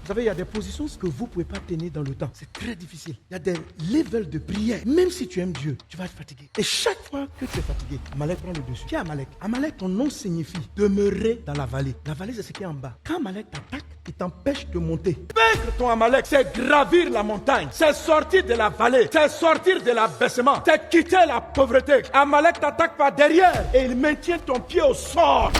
Vous savez, il y a des positions que vous ne pouvez pas tenir dans le temps. C'est très difficile. Il y a des levels de prière. Même si tu aimes Dieu, tu vas être fatigué. Et chaque fois que tu es fatigué, Amalek prend le dessus. Qui est Amalek? Amalek, ton nom signifie demeurer dans la vallée. La vallée, c'est ce qui est en bas. Quand Amalek t'attaque, il t'empêche de monter. Vaincre ton Amalek, c'est gravir la montagne. C'est sortir de la vallée. C'est sortir de l'abaissement. C'est quitter la pauvreté. Amalek t'attaque par derrière et il maintient ton pied au sol.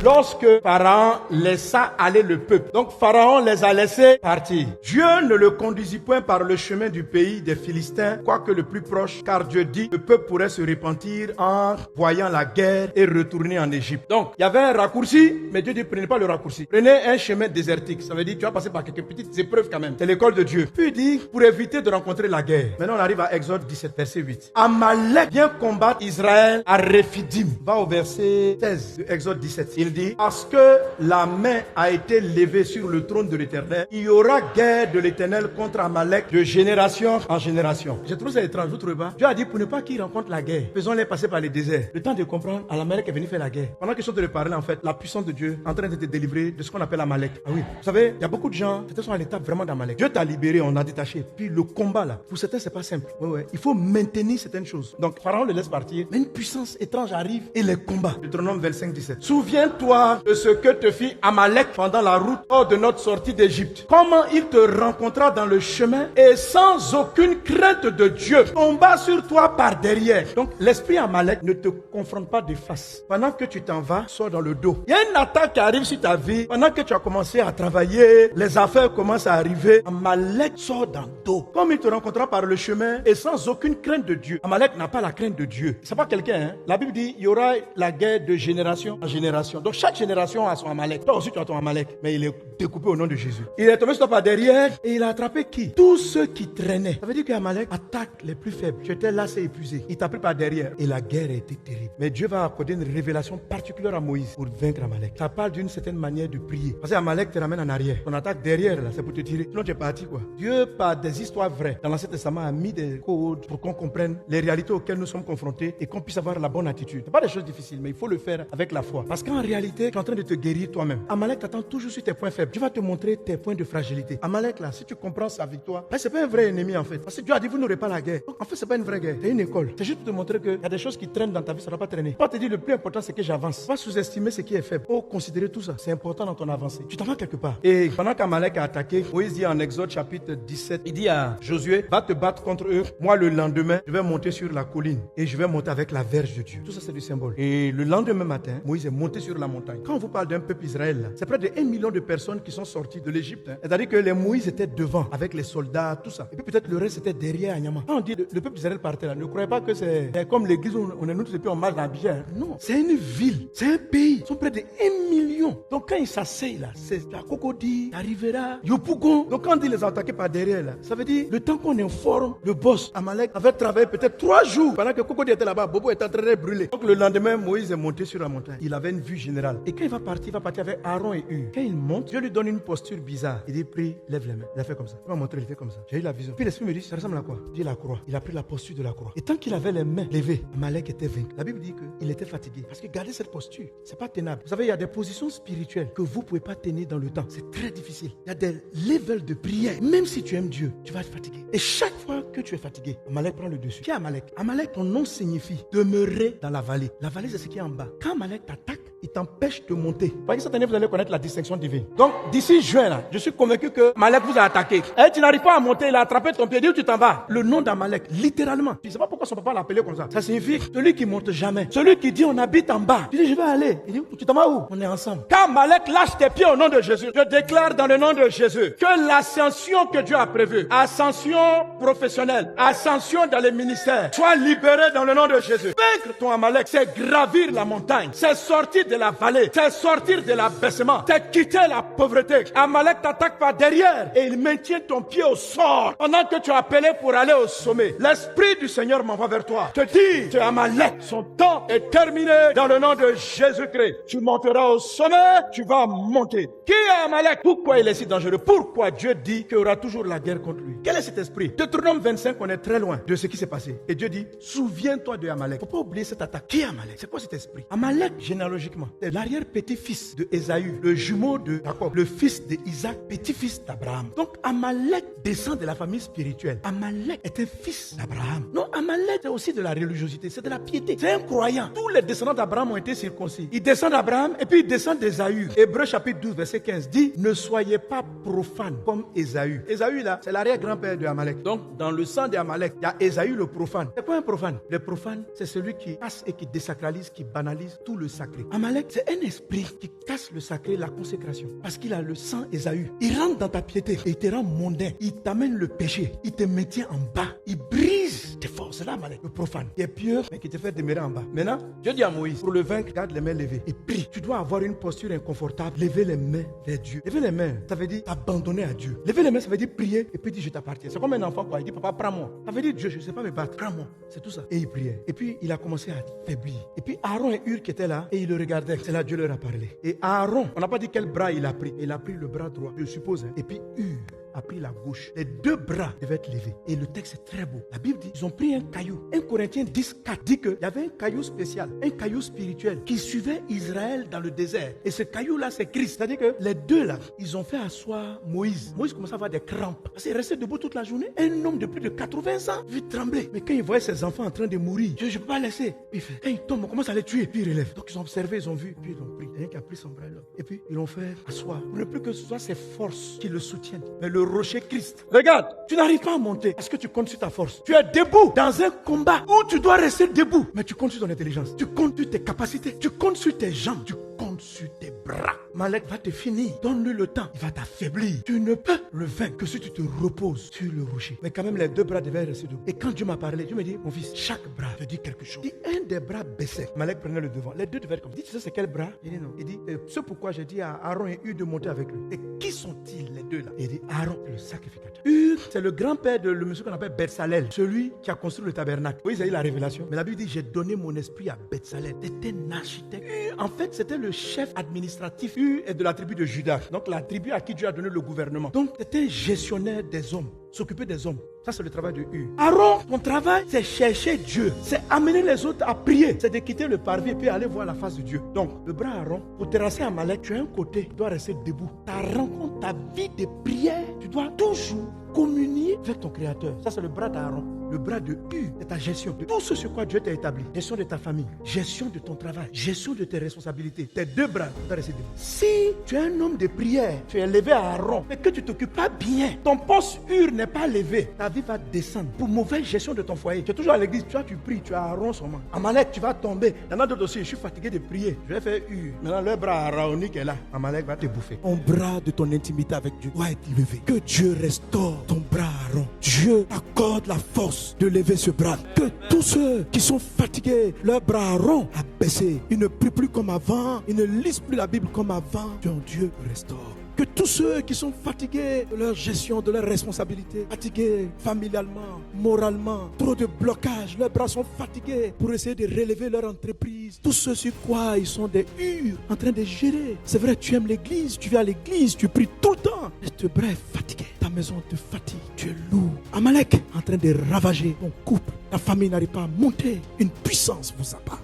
Lorsque Pharaon laissa aller le peuple, donc Pharaon les a laissés partir. Dieu ne le conduisit point par le chemin du pays des Philistins, quoique le plus proche, car Dieu dit, le peuple pourrait se repentir en voyant la guerre et retourner en Égypte. Donc, il y avait un raccourci, mais Dieu dit, prenez pas le raccourci. Prenez un chemin désertique. Ça veut dire, tu vas passer par quelques petites épreuves quand même. C'est l'école de Dieu. Puis il dit, pour éviter de rencontrer la guerre. Maintenant, on arrive à Exode 17, verset 8. Amalek vient combattre Israël à Rephidim. Va au verset 16 de Exode 17. Il dit, parce que la main a été levée sur le trône de l'Éternel, il y aura guerre de l'Éternel contre Amalek de génération en génération. Je trouve ça étrange, vous trouvez pas? Dieu a dit pour ne pas qu'ils rencontrent la guerre, faisons-les passer par les déserts. Le temps de comprendre, Amalek est venu faire la guerre. Pendant que je suis en train de parler, en fait, la puissance de Dieu est en train de te délivrer de ce qu'on appelle Amalek. Ah oui, vous savez, il y a beaucoup de gens qui sont à l'étape vraiment d'Amalek. Dieu t'a libéré, on a détaché. Puis le combat là, pour certains c'est pas simple. Ouais. Il faut maintenir certaines choses. Donc Pharaon le laisse partir, mais une puissance étrange arrive et les combat. Deutéronome 25, 17. Souviens-toi de ce que te fit Amalek pendant la route hors de notre sortie d'Égypte. Comment il te rencontra dans le chemin et sans aucune crainte de Dieu tomba sur toi par derrière. Donc l'esprit Amalek ne te confronte pas de face. Pendant que tu t'en vas, sors dans le dos. Il y a une attaque qui arrive sur ta vie. Pendant que tu as commencé à travailler, les affaires commencent à arriver. Amalek sort dans le dos. Comme il te rencontrera par le chemin et sans aucune crainte de Dieu. Amalek n'a pas la crainte de Dieu. C'est pas quelqu'un, hein? La Bible dit, il y aura la guerre de génération en génération. Donc chaque génération a son Amalek. Toi aussi tu as ton Amalek, mais il est découpé au nom de Jésus. Il est tombé sur toi par derrière et il a attrapé qui? Tous ceux qui traînaient. Ça veut dire qu'Amalek attaque les plus faibles. Tu étais lassé, épuisé. Il t'a pris par derrière et la guerre a été terrible. Mais Dieu va accorder une révélation particulière à Moïse pour vaincre Amalek. Ça parle d'une certaine manière de prier. Parce qu'Amalek te ramène en arrière. Ton attaque derrière là, c'est pour te tirer. Sinon tu es parti quoi. Dieu, par des histoires vraies, dans l'Ancien Testament, a mis des codes pour qu'on comprenne les réalités auxquelles nous sommes confrontés et qu'on puisse avoir la bonne attitude. C'est pas des choses difficiles, mais il faut le faire avec la foi. Parce qu'en réalité, tu es en train de te guérir toi-même. Amalek t'attend toujours sur tes points faibles. Dieu va te montrer tes points de fragilité. Amalek là, si tu comprends sa victoire, c'est pas un vrai ennemi en fait. Parce que Dieu a dit vous n'aurez pas la guerre. Donc, en fait, c'est pas une vraie guerre. C'est une école. C'est juste pour te montrer qu'il y a des choses qui traînent dans ta vie, ça ne va pas traîner. Pas te dire le plus important c'est que j'avance. Pas sous-estimer ce qui est faible. Oh, considérer tout ça. C'est important dans ton avancée. Tu t'en vas quelque part. Et pendant qu'Amalek a attaqué, Moïse dit en Exode chapitre 17, il dit à Josué, va te battre contre eux. Moi le lendemain, je vais monter sur la colline et je vais monter avec la verge de Dieu. Tout ça c'est du symbole. Et le lendemain matin, Moïse est monté sur la montagne. Quand on vous parle d'un peuple Israël, là, c'est près de 1 million de personnes qui sont sorties de l'Égypte. C'est-à-dire que les Moïse étaient devant avec les soldats, tout ça. Et puis peut-être le reste était derrière Anyama. Quand on dit le peuple d'Israël partait là, ne croyez pas que c'est comme l'église où on est nous tous et puis on marche dans la bière. Non, c'est une ville, c'est un pays. Ils sont près de 1 million. Donc quand ils s'asseyent là, c'est la Cocody, la Rivera, Yopougon. Donc quand on dit les attaquer par derrière là, ça veut dire le temps qu'on informe le boss, Amalek avait travaillé peut-être 3 jours. Pendant que Cocody était là-bas, Bobo était en train de brûler. Donc le lendemain, Moïse est monté sur la montagne. Il avait une vue générale. Et quand il va partir avec Aaron et Hur. Quand il monte, Dieu lui donne une posture bizarre. Il dit, prie, lève les mains. Il a fait comme ça. Il m'a montré, il fait comme ça. J'ai eu la vision. Puis l'esprit me dit, ça ressemble à quoi? Il dit la croix. Il a pris la posture de la croix. Et tant qu'il avait les mains levées, Amalek était vaincu. La Bible dit qu'il était fatigué. Parce que garder cette posture, c'est pas tenable. Vous savez, il y a des positions spirituelles que vous pouvez pas tenir dans le temps. C'est très difficile. Il y a des levels de prière. Même si tu aimes Dieu, tu vas être fatigué. Et chaque fois que tu es fatigué, Amalek prend le dessus. Qui est Amalek? Amalek, ton nom signifie demeurer dans la vallée. La vallée, c'est ce qui est en bas. Quand Amalek t'attaque, il t'empêche de monter. Parce que cette année, vous allez connaître la distinction divine. Donc, d'ici juin, là, je suis convaincu que Amalek vous a attaqué. Et tu n'arrives pas à monter, il a attrapé ton pied, dit où tu t'en vas. Le nom d'Amalek, littéralement. Je ne sais pas pourquoi son papa l'a appelé comme ça. Ça signifie celui qui monte jamais. Celui qui dit on habite en bas. Tu dis je vais aller. Il dit tu t'en vas où? On est ensemble. Quand Amalek lâche tes pieds au nom de Jésus, je déclare dans le nom de Jésus que l'ascension que Dieu a prévue, ascension professionnelle, ascension dans les ministères, soit libérée dans le nom de Jésus. Vaincre ton Amalek, c'est gravir la montagne, c'est sortir de la vallée, c'est sortir de l'abaissement, c'est quitter la pauvreté. Amalek t'attaque par derrière et il maintient ton pied au sol pendant que tu es appelé pour aller au sommet. L'Esprit du Seigneur m'envoie vers toi. Te dit, tu es Amalek, son temps est terminé dans le nom de Jésus-Christ. Tu monteras au sommet, tu vas monter. Qui est Amalek? Pourquoi il est si dangereux? Pourquoi Dieu dit qu'il y aura toujours la guerre contre lui? Quel est cet esprit? Deutéronome 25, on est très loin de ce qui s'est passé. Et Dieu dit, souviens-toi de Amalek. Faut pas oublier cette attaque. Qui est Amalek? C'est quoi cet esprit? Amalek, généalogiquement, généalogiquement. C'est l'arrière-petit-fils de Ésaü, le jumeau de Jacob, le fils d'Isaac, petit-fils d'Abraham. Donc Amalek descend de la famille spirituelle. Amalek est un fils d'Abraham. Non, Amalek c'est aussi de la religiosité, c'est de la piété. C'est un croyant. Tous les descendants d'Abraham ont été circoncis. Il descend d'Abraham et puis il descend d'Ésaü. Hébreux chapitre 12, verset 15 dit, ne soyez pas profanes comme Ésaü. Ésaü là, c'est l'arrière-grand-père de Amalek. Donc dans le sang d'Amalek, il y a Ésaü le profane. C'est quoi un profane? Le profane, c'est celui qui casse et qui désacralise, qui banalise tout le sacré. Amalek, c'est un esprit qui casse le sacré, la consécration. Parce qu'il a le sang Ésaü. Il rentre dans ta piété et il te rend mondain. Il t'amène le péché. Il te maintient en bas. Il brise tes forces. C'est là, Amalek, le profane. Il est pieux, mais qui te fait demeurer en bas. Maintenant, Dieu dit à Moïse, pour le vaincre, garde les mains levées et prie. Tu dois avoir une posture inconfortable. Lever les mains vers Dieu. Lever les mains, ça veut dire t'abandonner à Dieu. Lever les mains, ça veut dire prier et puis dire je t'appartiens. C'est comme un enfant quoi. Il dit papa, prends-moi. Ça veut dire Dieu, je ne sais pas me battre. Prends-moi. C'est tout ça. Et il priait. Et puis il a commencé à faiblir. Et puis Aaron et Hur qui étaient là et il le regardaient. C'est là Dieu leur a parlé. Et Aaron, on n'a pas dit quel bras il a pris. Il a pris le bras droit, je suppose. Et puis Hur a pris la gauche. Les deux bras devaient être levés. Et le texte est très beau. La Bible dit, ils ont pris un caillou. 1 Corinthiens 10:4 dit qu'il y avait un caillou spécial, un caillou spirituel qui suivait Israël dans le désert. Et ce caillou-là, c'est Christ. C'est-à-dire que les deux là, ils ont fait asseoir Moïse. Moïse commençait à avoir des crampes. Parce qu'il restait debout toute la journée. Un homme de plus de 80 ans vit trembler. Mais quand il voyait ses enfants en train de mourir, je ne peux pas laisser. Puis il fait, quand il tombe, on commence à les tuer. Puis il relève. Donc ils ont observé, ils ont vu. Puis ils ont pris. Il y a un qui a pris son bras là. Et puis ils l'ont fait asseoir. Pour ne plus que ce soit ses forces qui le soutiennent. Mais le rocher Christ. Regarde, tu n'arrives pas à monter parce que tu comptes sur ta force. Tu es debout dans un combat où tu dois rester debout. Mais tu comptes sur ton intelligence. Tu comptes sur tes capacités. Tu comptes sur tes jambes. Tu comptes sur tes bras. Malek va te finir. Donne-lui le temps. Il va t'affaiblir. Tu ne peux le vaincre que si tu te reposes sur le rocher. Mais quand même, les deux bras devaient rester debout. Et quand Dieu m'a parlé, Dieu me dit, mon fils, chaque bras veut dire quelque chose. Si un des bras baissait, Malek prenait le devant. Les deux devaient être comme ça. Tu sais c'est quel bras? Il dit non. Il dit, c'est pourquoi j'ai dit à Aaron et Hur de monter avec lui. Et qui sont-ils les deux là? Il dit, Aaron, le sacrificateur. Hur, c'est le grand-père de le monsieur qu'on appelle Betsalel, celui qui a construit le tabernacle. Oui, vous avez la révélation. Mais la Bible dit, j'ai donné mon esprit à Betsalel. C'était un architecte. Hur, en fait, c'était le chef administratif. Hur est de la tribu de Juda. Donc la tribu à qui Dieu a donné le gouvernement. Donc c'était un gestionnaire des hommes. S'occuper des hommes. Ça, c'est le travail de Hur. Aaron, ton travail, c'est chercher Dieu. C'est amener les autres à prier. C'est de quitter le parvis et puis aller voir la face de Dieu. Donc, le bras Aaron, pour terrasser Amalek, tu as un côté, tu dois rester debout. Ta rencontre, ta vie de prière, tu dois toujours communier avec ton Créateur. Ça, c'est le bras d'Aaron. Le bras de Hur, c'est ta gestion de tout ce sur quoi Dieu t'a établi. Gestion de ta famille, gestion de ton travail, gestion de tes responsabilités. Tes deux bras, tu dois rester debout. Si tu es un homme de prière, tu es levé à Aaron, mais que tu ne t'occupes pas bien, ton poste Hur n'est pas levé, ta vie va descendre pour mauvaise gestion de ton foyer. Tu es toujours à l'église, tu pries, tu as Aaron seulement. Amalek, tu vas tomber. Il y en a d'autres aussi, je suis fatigué de prier. Je vais faire Hur. Maintenant, le bras araonique est là. Amalek va te bouffer. Ton bras de ton intimité avec Dieu doit être levé. Que Dieu restaure ton bras Aaron. Dieu accorde la force de lever ce bras. Que tous ceux qui sont fatigués, leur bras Aaron a baissé. Ils ne prient plus comme avant. Ils ne lisent plus la Bible comme avant. Dieu restaure. Que tous ceux qui sont fatigués de leur gestion, de leurs responsabilités, fatigués familialement, moralement, trop de blocages, leurs bras sont fatigués pour essayer de relever leur entreprise. Tous ceux sur quoi ils sont des Hur en train de gérer. C'est vrai, tu aimes l'église, tu vas à l'église, tu pries tout le temps. Mais ce bras est fatigué. Ta maison te fatigue, tu es lourd. Amalek en train de ravager ton couple. Ta famille n'arrive pas à monter. Une puissance vous abat.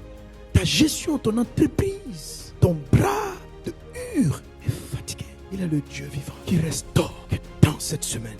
Ta gestion, ton entreprise, ton bras de Hur est fatigué. Il est le Dieu vivant qui restaure. Que dans cette semaine,